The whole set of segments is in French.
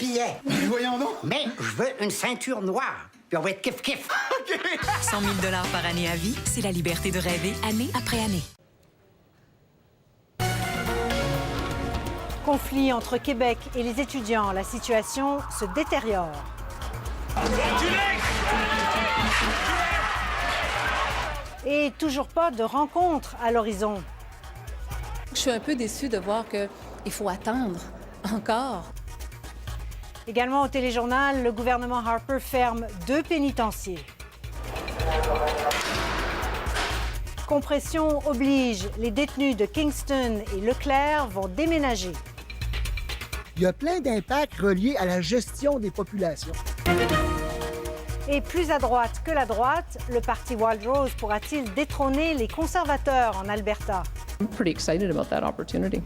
billets. Mais voyons donc. Mais je veux une ceinture noire. Puis on va être kiff-kiff. OK. 100 000 $ par année à vie, c'est la liberté de rêver année après année. Conflit entre Québec et les étudiants. La situation se détériore. Et toujours pas de rencontre à l'horizon. Je suis un peu déçue de voir qu'il faut attendre encore. Également au téléjournal, le gouvernement Harper ferme 2 pénitenciers. Compression oblige, les détenus de Kingston et Leclerc vont déménager. Il y a plein d'impacts reliés à la gestion des populations. Et plus à droite que la droite, le parti Wildrose pourra-t-il détrôner les conservateurs en Alberta? I'm pretty excited about that opportunity.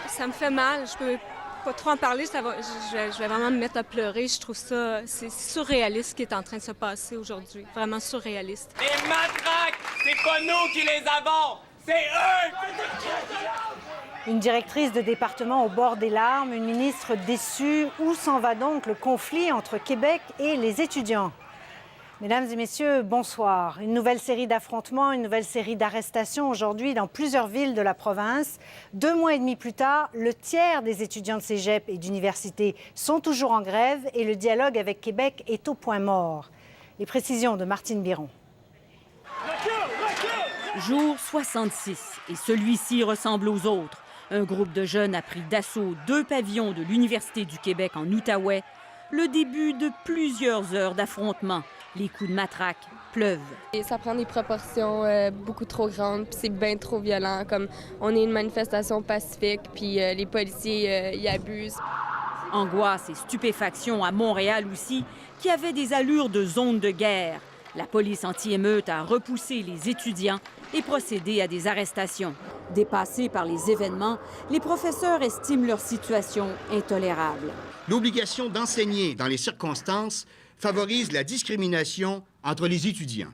Ça me fait mal, je peux pas trop en parler, je vais vraiment me mettre à pleurer. Je trouve ça, c'est surréaliste ce qui est en train de se passer aujourd'hui, vraiment surréaliste. Les matraques, c'est pas nous qui les avons, c'est eux! Une directrice de département au bord des larmes, une ministre déçue. Où s'en va donc le conflit entre Québec et les étudiants? Mesdames et messieurs, bonsoir. Une nouvelle série d'affrontements, une nouvelle série d'arrestations aujourd'hui dans plusieurs villes de la province. 2 mois et demi plus tard, le tiers des étudiants de cégep et d'université sont toujours en grève et le dialogue avec Québec est au point mort. Les précisions de Martine Biron. Jour 66, et celui-ci ressemble aux autres. Un groupe de jeunes a pris d'assaut 2 pavillons de l'Université du Québec en Outaouais. Le début de plusieurs heures d'affrontement. Les coups de matraque pleuvent. Et ça prend des proportions beaucoup trop grandes, puis c'est bien trop violent. Comme on est une manifestation pacifique, puis les policiers y abusent. Angoisse et stupéfaction à Montréal aussi, qui avait des allures de zone de guerre. La police anti-émeute a repoussé les étudiants et procédé à des arrestations. Dépassés par les événements, les professeurs estiment leur situation intolérable. L'obligation d'enseigner dans les circonstances favorise la discrimination entre les étudiants.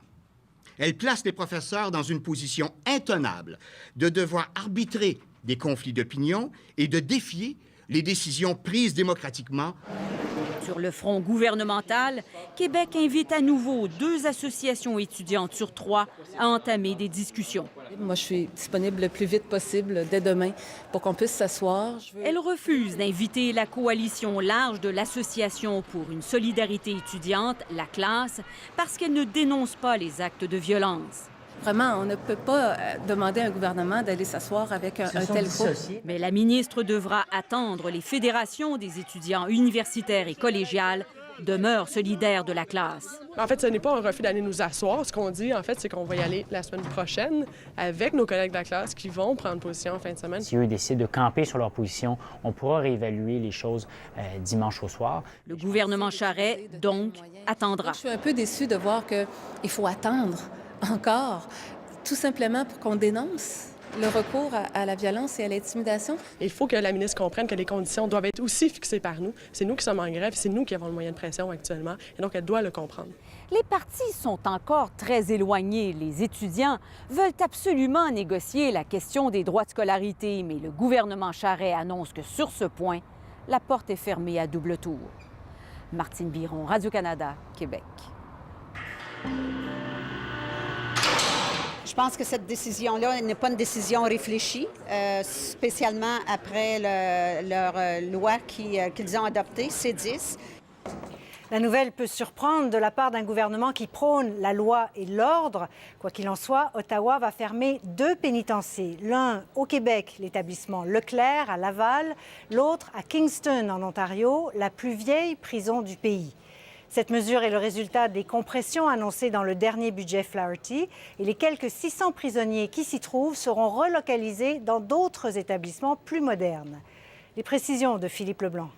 Elle place les professeurs dans une position intenable de devoir arbitrer des conflits d'opinion et de défier les décisions prises démocratiquement. Sur le front gouvernemental, Québec invite à nouveau 2 associations étudiantes sur 3 à entamer des discussions. Moi, je suis disponible le plus vite possible, dès demain, pour qu'on puisse s'asseoir. Elle refuse d'inviter la coalition large de l'Association pour une solidarité étudiante, la classe, parce qu'elle ne dénonce pas les actes de violence. Vraiment, on ne peut pas demander à un gouvernement d'aller s'asseoir avec un tel groupe. Mais la ministre devra attendre. Les fédérations des étudiants universitaires et collégiales demeurent solidaires de la classe. En fait, ce n'est pas un refus d'aller nous asseoir. Ce qu'on dit, en fait, c'est qu'on va y aller la semaine prochaine avec nos collègues de la classe qui vont prendre position en fin de semaine. Si eux décident de camper sur leur position, on pourra réévaluer les choses dimanche au soir. Le gouvernement Charest, donc, attendra. Je suis un peu déçue de voir qu'il faut attendre encore, tout simplement pour qu'on dénonce le recours à la violence et à l'intimidation. Il faut que la ministre comprenne que les conditions doivent être aussi fixées par nous. C'est nous qui sommes en grève, c'est nous qui avons le moyen de pression actuellement, et donc elle doit le comprendre. Les partis sont encore très éloignés. Les étudiants veulent absolument négocier la question des droits de scolarité, mais le gouvernement Charest annonce que sur ce point, la porte est fermée à double tour. Martine Biron, Radio-Canada, Québec. Je pense que cette décision-là n'est pas une décision réfléchie, spécialement après leur loi qu'ils ont adoptée, C10. La nouvelle peut surprendre de la part d'un gouvernement qui prône la loi et l'ordre. Quoi qu'il en soit, Ottawa va fermer 2 pénitenciers. L'un au Québec, l'établissement Leclerc à Laval, l'autre à Kingston en Ontario, la plus vieille prison du pays. Cette mesure est le résultat des compressions annoncées dans le dernier budget Flaherty et les quelques 600 prisonniers qui s'y trouvent seront relocalisés dans d'autres établissements plus modernes. Les précisions de Philippe Leblanc.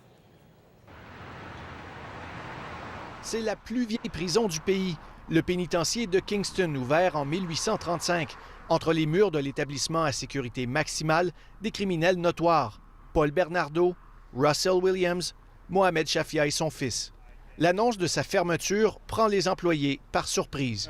C'est la plus vieille prison du pays, le pénitencier de Kingston, ouvert en 1835. Entre les murs de l'établissement à sécurité maximale, des criminels notoires. Paul Bernardo, Russell Williams, Mohamed Shafia et son fils. L'annonce de sa fermeture prend les employés par surprise.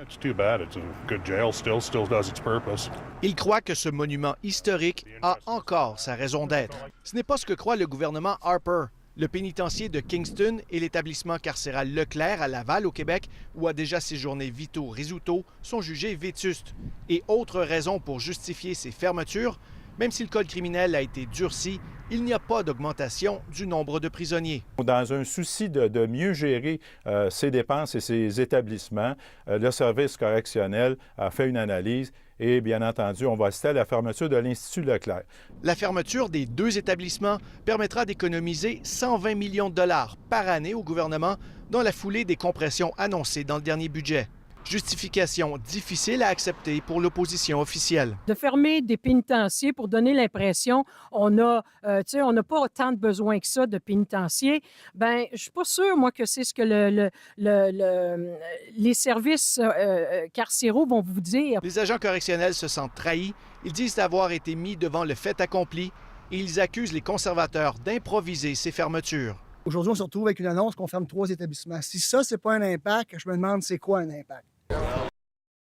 Il croit que ce monument historique a encore sa raison d'être. Ce n'est pas ce que croit le gouvernement Harper. Le pénitencier de Kingston et l'établissement carcéral Leclerc à Laval, au Québec, où a déjà séjourné Vito Rizzuto, sont jugés vétustes. Et autre raison pour justifier ces fermetures, même si le code criminel a été durci, il n'y a pas d'augmentation du nombre de prisonniers. Dans un souci de mieux gérer ses dépenses et ses établissements, le service correctionnel a fait une analyse et, bien entendu, on va assister à la fermeture de l'Institut Leclerc. La fermeture des 2 établissements permettra d'économiser 120 millions de dollars par année au gouvernement dans la foulée des compressions annoncées dans le dernier budget. Justification difficile à accepter pour l'opposition officielle. De fermer des pénitenciers pour donner l'impression on n'a pas autant de besoin que ça de pénitenciers, bien, je ne suis pas sûre, moi, que c'est ce que les services carcéraux vont vous dire. Les agents correctionnels se sentent trahis. Ils disent avoir été mis devant le fait accompli et ils accusent les conservateurs d'improviser ces fermetures. Aujourd'hui, on se retrouve avec une annonce qu'on ferme 3 établissements. Si ça, c'est pas un impact, je me demande c'est quoi un impact.